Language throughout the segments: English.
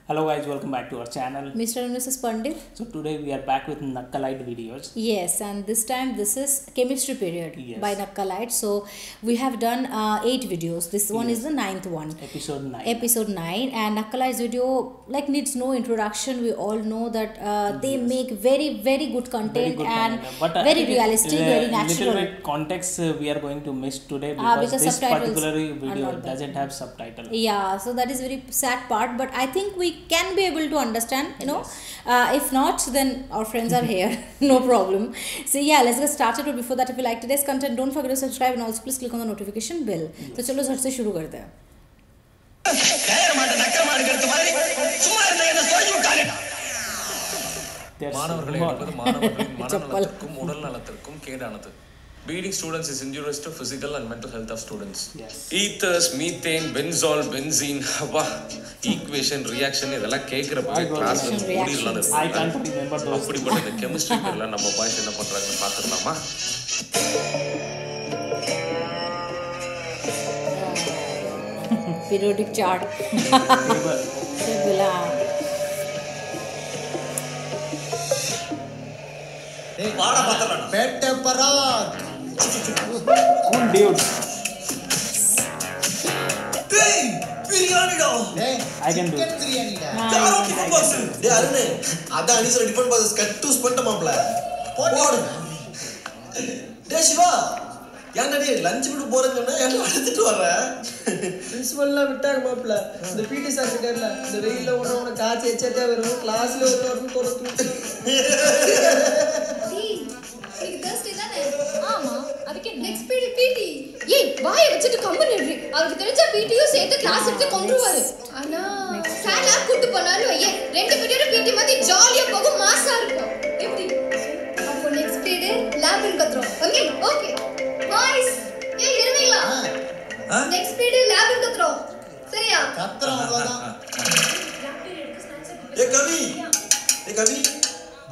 Hello guys, welcome back to our channel. Mr. and Mrs. Pandit. So today we are back with Nakkalite videos. Yes, and this time this is chemistry period by Nakkalite. So we have done 8 videos. This one is the 9th one. Episode 9. Episode 9, and Nakkalite's video needs no introduction. We all know that they make very good content and but, very realistic, very natural. Little bit context we are going to miss today because this particular video doesn't have subtitle. Yeah, so that is very sad part, but I think we can be able to understand, if not, then our friends are here. No problem. So yeah, let's get started. But before that, if you like today's content, don't forget to subscribe and also please click on the notification bell. So चलो झट से शुरू करते हैं. மாணவர்களை எடுப்பது மாணவர்களின் மனநலத்திற்கும் உடல் நலத்திற்கும் கேடானது. Beating students is injurious to physical and mental health of students. Ethers, methane, benzol, benzene, equation, reaction இதெல்லாம் கேக்குறப்ப கிளாஸ்ல ஓடிரலாம் இருக்கு. I can't remember those. அப்படிப்பட்ட இந்த கெமிஸ்ட்ரி பேர்ல நம்ம பாய்ஸ் என்ன பண்றாங்கன்னு பாத்துறலாமா? Periodic chart. Table. வாடா பாத்தறடா பெட்ட பராக் Cool dude. டேய் பிரியாணிடா டேய் I can do it. பிரியாணிடா யாரோ டிஃபன் பாக்ஸ் டேய் அருணே அத அனிசர டிஃபன் பாக்ஸ் கட் யூஸ் பண்ணிட்ட மாப்ள போடு டேய் சிவா ஏன்டா டேய் லஞ்ச் விட்டு போறேன்னு சொன்னா என்ன எடுத்துட்டு வர பிரின்சிபல்லாம் விட்டாங்க மாப்ள இந்த பிடி சார் இருக்கார்ல இந்த வெயில்ல உன காச்சி எச்சட்டே வரும் கிளாஸ்ல வரணும் போறது next period PT ஏய் வாயை வச்சிட்டு கம்பன் எடுறி அவருக்கு தெரிஞ்ச PTயும் சேர்த்து கிளாஸ் எடுத்து கொன்றுவாரு அண்ணா சார் லேப் கூட்டி போனாரு ஐயே ரெண்டு பீரியட் PT மாதிரி ஜாலியா போகும் மாசா இருக்கும் எப்படி அப்போ நெக்ஸ்ட் பீரியட் லேப்ல கத்துறோம் ஓகே ஓகே பாய்ஸ் ஏய் இருவீங்களா நெக்ஸ்ட் பீரியட் லேப்ல கத்துறோம் சரியா கத்துறோம் அவ்வளவுதான் ஏ கவி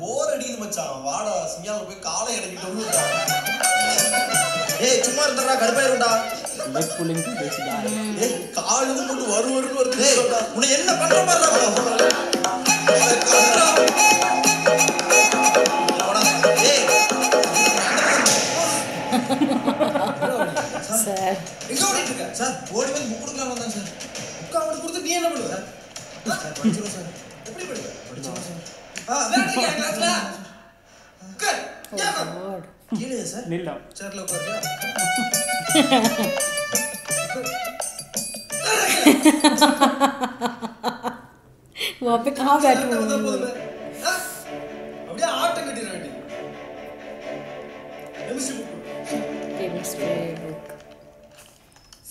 போர் அடிக்குது மச்சான் வாடா சிங்கால போய் காலை இறக்கிட்டு வந்துடா ஏய் சும்மா இருடா கடுப்பாயிருடா Leg pulling to this guy. ஏய் கால் இது போட்டு வருன்னு வருது ஏய் உன்னை என்ன பண்ற மாதிரிடா சார் எங்க ஓடிட்டு இருக்க சார் ஓடி வந்து புக் கொடுக்கலாம் வந்தாங்க சார் புக் அவனுக்கு கொடுத்து நீ என்ன பண்ணுவ சார் படிச்சிரோம் சார் எப்படி படிப்ப படிச்சிரோம் சார் வேற கிளாஸ்ல குட் யா கீழே சார் Kneel down. சேர்ல உட்காருங்க वहाँ पे कहाँ बैठूं அப்படியே ஆட்டம் கட்டிர வேண்டி chemistry book.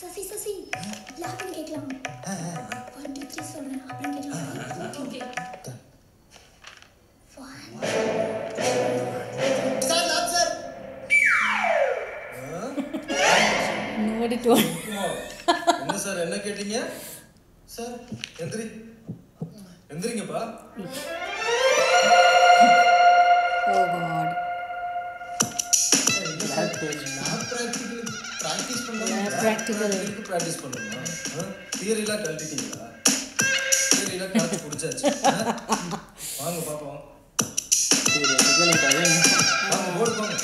சசி லேப்ல கேட்கலாம் 1 2 3 சொல்றேன் அப்புறம் கேட்கலாம் ஓகே சார் லாப் சார் Nobody told. என்ன சார் என்ன கேட்டீங்க சார் எந்திரிங்கப்பா Oh God. பிராக்டிஸ் பண்ணுமா தியரிலாம் கழட்டிட்டீங்களா தியரிலாம் கழட்டி குடிச்சாச்சு வாங்க பாப்போம் வாங்க போடு போங்க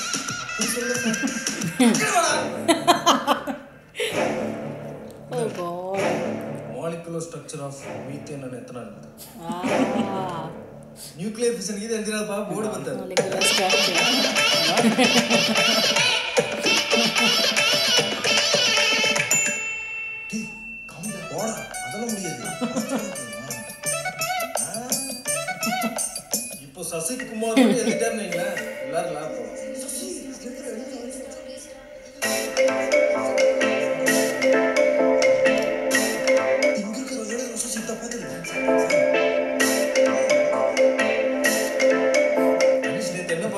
Oh God. molecular structure of methane and ethanol Ah. nuclear fission இது எழுதிராப்பா போடு பத்த Molecular structure. டேய் கவுண்ட போடா அதெல்லாம் முடியாது இப்போ சசிகுமார் எழுதிட்டாருன்னு எல்லாரும் லாப் போறோம்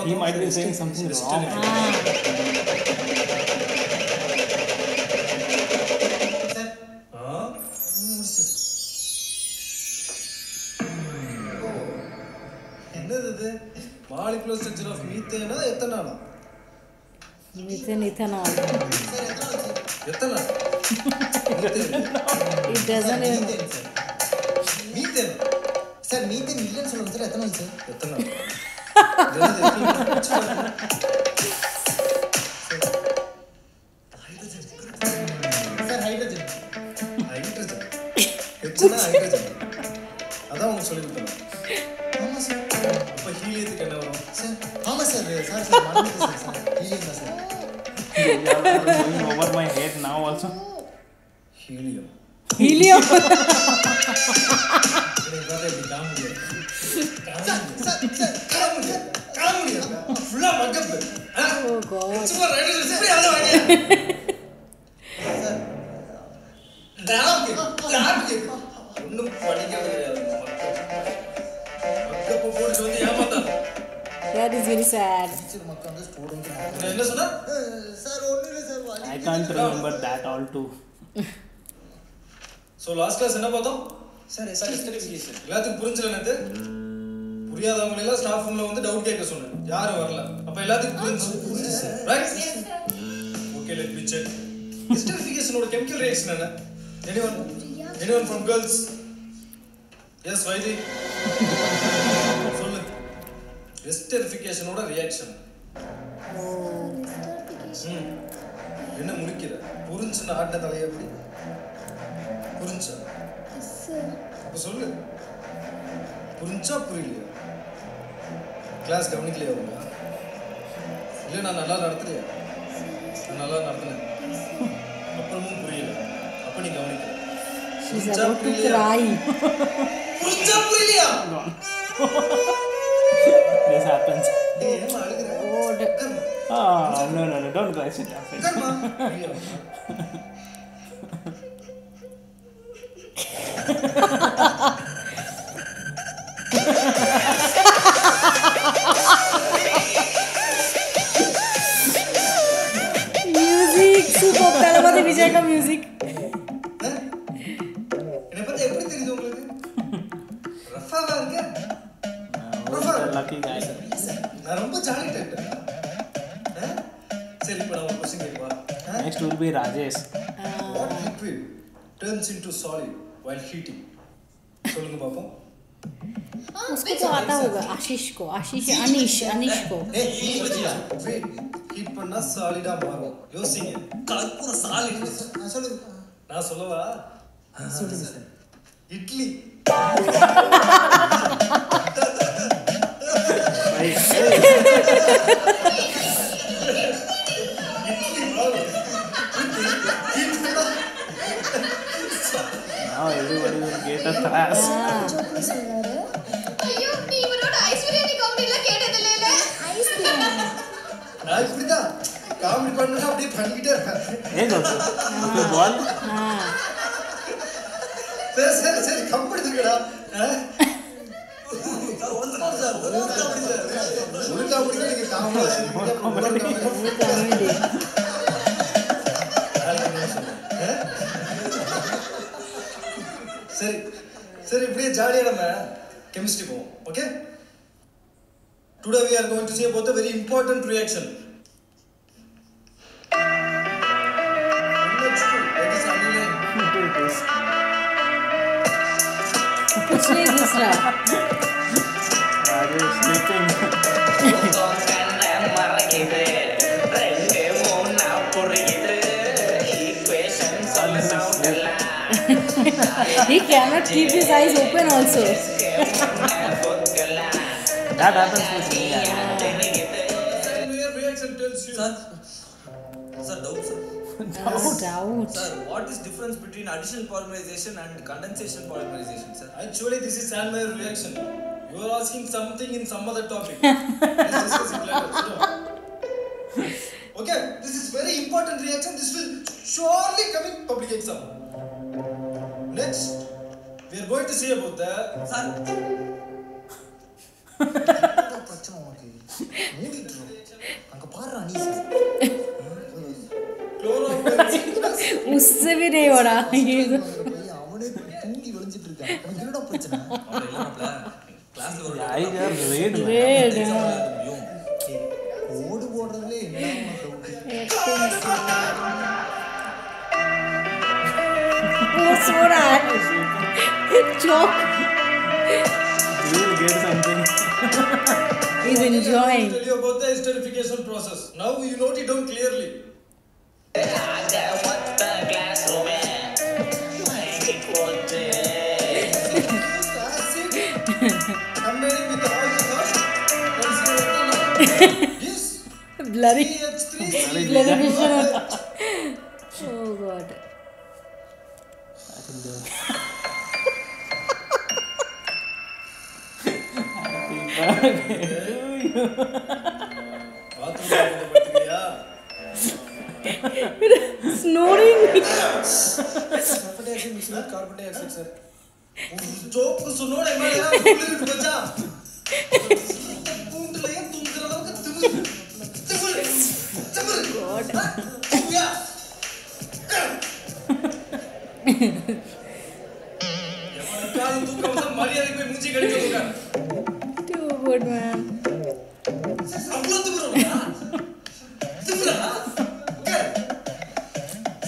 He might be saying something wrong. என்னது இது molecular structure of methane ethanol Ethanol. ethanol It doesn't even. methane sir methane இல்லைன்னு சொல்லுங்க சார். எத்தனை நாள் சார்? எத்தனை நாள்? Sir hydrogen. ஹைட்ரஜன். ஹெச்னா ஹைட்ரஜன். அதான் உங்களுக்கு சொல்லி கொடுத்தேன். ஆமா சார். அப்ப ஹீலியத்துக்கு என்ன வரும்? சார் ஆமா சார். சார் சார் மறந்துட்டேன் சார். ஹீலியம் தான் sir. You are going over my head now also. Helium. Helium. இதை பார்த்தா இப்படி காமெடியா இருக்கு. காமெடியா ஃபுல்லா மக்கப். Oh God. சும்மா ஹைட்ரஜன் எப்படி அத வாங்க? சார் டாப் ஒண்ணும் படிக்கவே கிடையாது. மக்கப் போட்டு வந்து ஏமாத்தாத. That is very sad. Teacher மக்கள் வந்து ஸ்டூடண்ட். நான் என்ன சொன்னா? சார் ஒண்ணு இல்ல சார். I can't remember that all too. So last class என்ன பார்த்தோம்? Sir stratification. எல்லாத்துக்கும் புரிஞ்சல நேத்து? புரியாதவங்க எல்லாம் ஸ்டாஃப் ரூம்ல வந்து டவுட் கேட்க சொன்னேன். யாரும் வரல. அப்ப எல்லாத்துக்கும் புரிஞ்சு sir. Right? Okay, let me check. எஸ்டடிஃபிகேஷனோட கெமிக்கல் ரியாக்ஷன் என்ன? Anyone from girls? Yes, Vaidi. சொல்லு. எஸ்டடிஃபிகேஷனோட ரியாக்ஷன். என்ன முடிக்கிற? புரிஞ்சுன ஆட்ட தலைய எப்படி? புரிஞ்சா? அப்ப சொல்லு. புரிஞ்சா புரியலையா? கிளாஸ் கவனிக்கலையா அவங்க? இல்ல நான் நல்லா நடத்துறியா? நான் நல்லா நடத்தினேன். அப்புறமும் புரியல. அப்ப நீ கவனிக்கல. She's about to cry. புரிஞ்சா புரியலையா? This happens. ஏமா அழுகுற? Oh, no, don't cry. Sit down. Karma. Music, super. Talabadi Vijay ka music. என்ன பத்தி எப்படி தெரியுது உங்களுக்கு? ரஃபாவா இருக்க? Lucky guy. நான் ரொம்ப ஜாலி டைப். சரி இப்போ நான் ஒரு क्वेश्चन கேட்கவா? Next will be Rajesh. What liquid turns into solid while heating? சொல்லுங்க பாப்போம். उसको तो आता होगा. आशीष को. अनीश को. ஏய் ஹீட் பண்ணா சாலிடா மாறும். யோசிங்க. கற்பூர சாலிட். சொல்லுங்க. நான் சொல்லவா? சொல்லுங்க sir. Idli. Now everybody will get a class. ஐயோ நீ இவரோட ஐஸ்வர்யா காமெடில கேட்டதில்ல. நான் இப்படிதான் காமெடி பண்ணா அப்படியே பண்ணிக்கிட்டே இருப்பேன். Hey, doctor. Okay, ball. சரி கம்பெடுத்துக்கடா. ஒரு காமெடி நீங்க காமெடி சரி இப்படியே ஜாலியா நம்ம கெமிஸ்ட்ரி போவோம். Okay, today we are going to see about a very important reaction. कुछ नहीं दूसरा. Rajesh sleeping. He cannot keep his eyes open also. That happens with me. Your reaction tells you. Sir, doubt, sir. Doubt. Sir, what is difference between additional polymerization and condensation polymerization, sir? Actually, this is Sandmeyer reaction. You are asking something in some other topic. Let's discuss it later. Sit down. Okay, this is very important reaction. This will surely come in public exam. Next, we are going to see about the. Sir, பிரச்சனை உனக்கு மூடிட்டு அங்க பாரு அனீஸ். उससे भी नहीं हो रहा ये तो. அவனே தூங்கி விழுந்துட்டு இருக்கான். உனக்கு என்னடா பிரச்சனை? அவன் இல்ல கிளாஸ்ல ஒரு I just read, man. Red. ஓடு போடுறதுல என்ன वो सो रहा है. चौक. He's enjoying. Tell you about the esterification process. Now you note it down clearly. Comparing with all the thoughts, yes. Blurry. 3H3. Blurry vision. Oh God. I think the Snoring. Carbon dioxide mixing with carbon dioxide, sir. Joke सुनो ना मैं यार full बचा पूंछ ले तुम जरा लोग तिमुर God. या यार तू कब तक मर्यादा कोई मुझे गड़ी करूँगा Too good, man. अब लोग तिमुर ना तिमुर हाँ क्या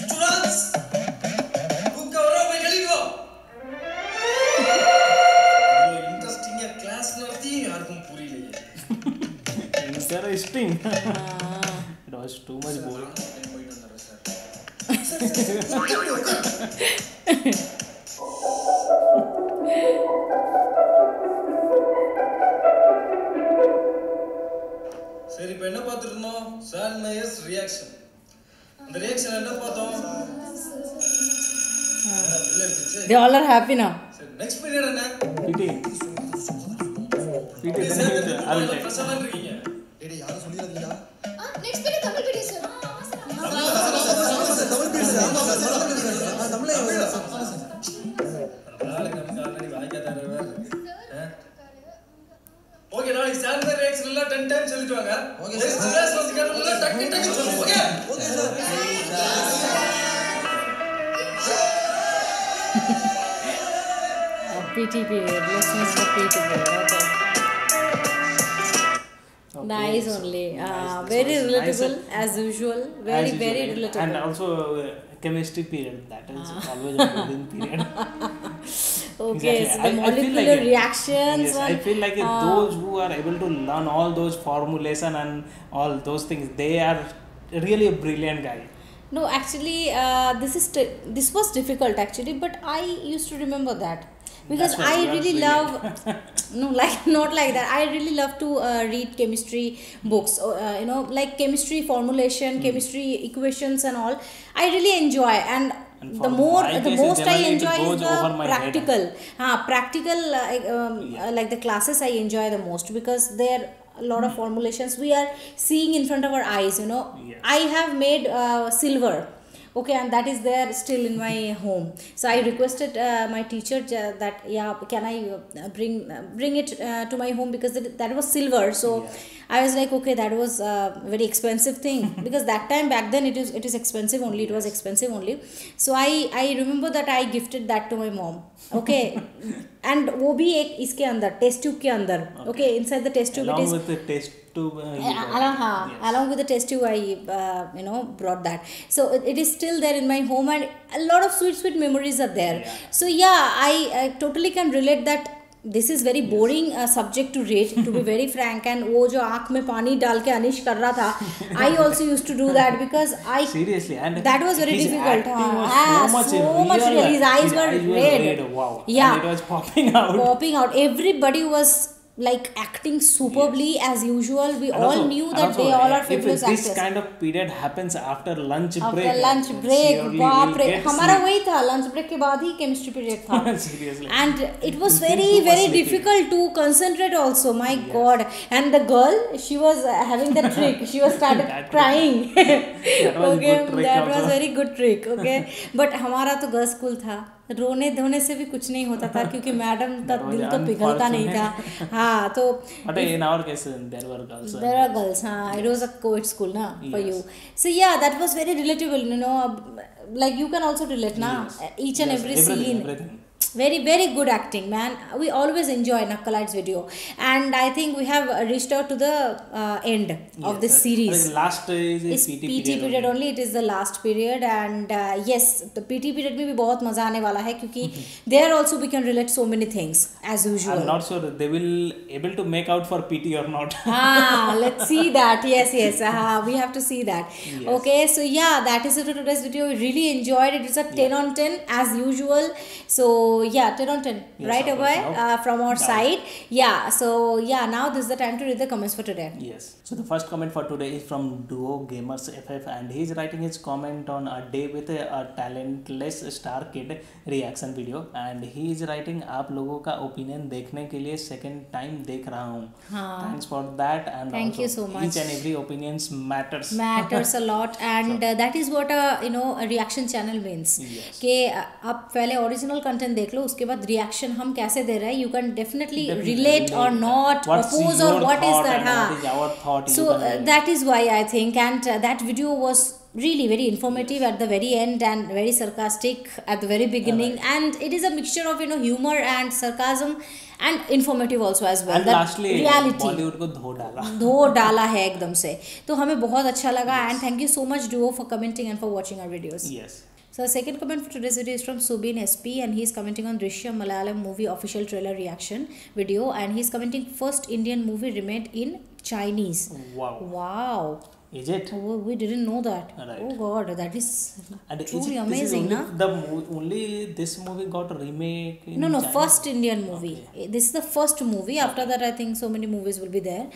चुरांस बुक का और मैं गली को इंटरेस्टिंग है क्लास नरती यार तुम पूरी ले interesting. It was too much boring. சரி இப்போ என்ன பார்த்துருந்தோம் சால்மயர்ஸ் ரியாக்ஷன் அந்த ரியாக்ஷன் என்ன பார்த்தோம் They all are happy now. சரி நெக்ஸ்ட் பீரியட் என்ன PT. PT. Then I will take. Prasanna இருக்கீங்க டேய் யாரும் சொல்லிராதீங்கடா. Next period Tamil period sir Tamil period ஆமா தமிழே நாளைக்கு நமக்கு ஆல்ரெடி வாய்க்காதாரே வேற ஓகே நாளைக்கு சால்மயர் ரியாக்ஷன் எல்லாம் 10 டைம் சொல்லிட்டு வாங்க ஓகே கிளாஸ் வந்து கேட்டோம்ல டக்கு டக்கு சொல்லுங்க okay okay sir PT period. Lessons for PT period. Okay. Nice only. Very relatable as usual. Very As very usual. relatable. And also chemistry period. That is always a boring period. Okay, Exactly. so the I feel molecular like reactions. Yes, I feel like those who are able to learn all those formulation and all those things, they are really a brilliant guy. No, actually, this was difficult actually, but I used to remember that because That's why I you are really brilliant. love no, like not like that. I really love to read chemistry books, like chemistry formulation, chemistry equations and all. I really enjoy, and And the for my most case, I generally it enjoy is goes the over my head. practical like the classes I enjoy the most because there a lot of formulations we are seeing in front of our eyes. Yes. I have made silver, okay, and that is there still in my home. So I requested my teacher that can I bring it to my home because that was silver. So I was like, okay, that was a very expensive thing because that time back then it is expensive only. It was expensive only. So I remember that I gifted that to my mom. Okay, and वो भी एक इसके अंदर test tube के अंदर. Okay, inside the test tube Along it is. with the test tube. Along with the test tube I brought that. So it is still there in my home and a lot of sweet memories are there. So yeah, I totally can relate that. This is very boring subject to read, to be very frank. And वो जो आँख में पानी डाल के अनिश कर रहा था, I also used to do that because Seriously, and that was very his difficult. acting was so much real. His eyes were red. Wow. Yeah. And it was popping out. Everybody was like acting superbly as usual. We And all also- knew and that also, they all are if fabulous this actors. kind of period happens after lunch After break. lunch break, surely बाप we'll रे get हमारा sleep. वही था lunch break के बाद ही chemistry period था. Seriously. And it was We'll feel very too much very sleepy. difficult to concentrate also. My God! And the girl, she was having the trick. She was started That crying. That was Okay, good trick that was also. very good trick. Okay, but हमारा तो girls school था. रोने धोने से भी कुछ नहीं होता था क्योंकि मैडम का That was दिल तो पिघलता नहीं था. हाँ तो But in our case, there were girls. there are girls. It was a co-ed school na for you. So yeah, that was very relatable. Like you can also relate na. Each and every scene. Everything. Very, very good acting, man. We always enjoy Nakkalites video, and I think we have reached out to the end of this series. Last is PT period only. It is the last period, and yes, the PT period में भी बहुत मजा आने वाला है क्योंकि there also we can relate so many things as usual. I'm not sure they will able to make out for PT or not. Let's see that. Yes. We have to see that. Yes. Okay, so yeah, that is it for today's video. We really enjoyed it. It's a 10 on 10 as usual. So yeah, 10 on 10 Yes, right of away course. from our side. Yeah, so yeah, now this is the time to read the comments for today. Yes. So the first comment for today is from Duo Gamers FF, and he's writing his comment on a day with a talentless star kid reaction video, and he is writing आप लोगों का opinion देखने के लिए second time देख रहा हूँ. Thanks for that, and Thank you so much. each and every opinions matters. Matters a lot, and that is what a reaction channel means. Yes. कि आप पहले original content देख लो, उसके बाद reaction हम कैसे दे रहे हैं, you can definitely relate or not, What's oppose your or what is thought that. and what is our thought, So you can that is why I think, and that video was really very informative at the very end and very sarcastic at the very beginning, and it is a mixture of humor and sarcasm and informative also as well. And that lastly reality Bollywood को धो डाला है एकदम से, तो हमें बहुत अच्छा लगा. And thank you so much Duo for commenting and for watching our videos. Yes. So the second comment for today's video is from Subin SP, and he is commenting on Drishyam Malayalam movie official trailer reaction video, and he is commenting first Indian movie remade in Chinese. Wow. Is it? Oh, we didn't know that. Right. Oh God, that is And truly this amazing, is na? only this movie got a remake in No, China? first Indian movie. This is the first movie. After that, I think so many movies will be there.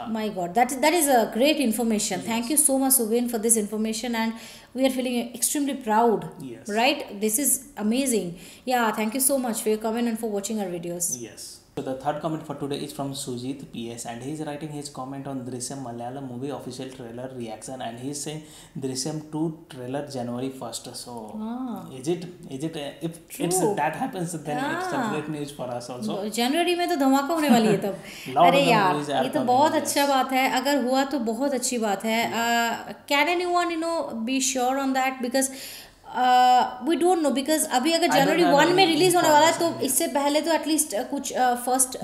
My God, that is a great information. Yes. Thank you so much, Subin, for this information, and we are feeling extremely proud. Yes. Right? This is amazing. Yeah, thank you so much for your comment and for watching our videos. Yes. So the third comment for today is from Sujit PS, and he's writing his comment on Drishyam Malayalam movie official trailer reaction, and he's saying Drishyam 2 trailer January 1st. So is it if it's that happens, then it's a great news for us also. जनवरी में तो धमाका होने वाली है तब. Lot अरे of the यार, movies are ये तो coming, बहुत yes. अच्छा बात है. अगर हुआ तो बहुत अच्छी बात है. Can anyone be sure on that, because we don't know, because अभी अगर जनवरी 1 में रिलीज होने वाला है तो इससे पहले तो एटलीस्ट कुछ फर्स्ट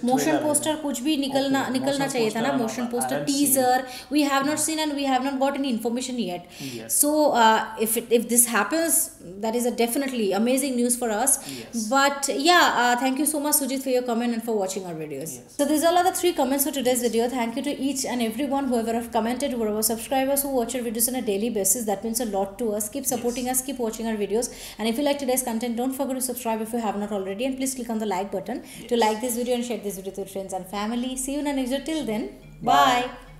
मोशन पोस्टर कुछ भी निकलना चाहिए था ना. Motion poster, teaser, we have not seen and we have not got any information yet. Yes. So if this happens, that is a definitely amazing news for us. Yes. But yeah, thank you so much Sujit for your comment and for watching our videos. Yes. So these are all the 3 comments for today's video. Thank you to each and everyone, whoever have commented, whoever subscribers who watch our videos on a daily basis. That means a lot to us. Keep supporting us, keep watching our videos, and if you like today's content, don't forget to subscribe if you have not already, and please click on the like button to like this video and share this video to your friends and family. See you in the next video. Till then, bye.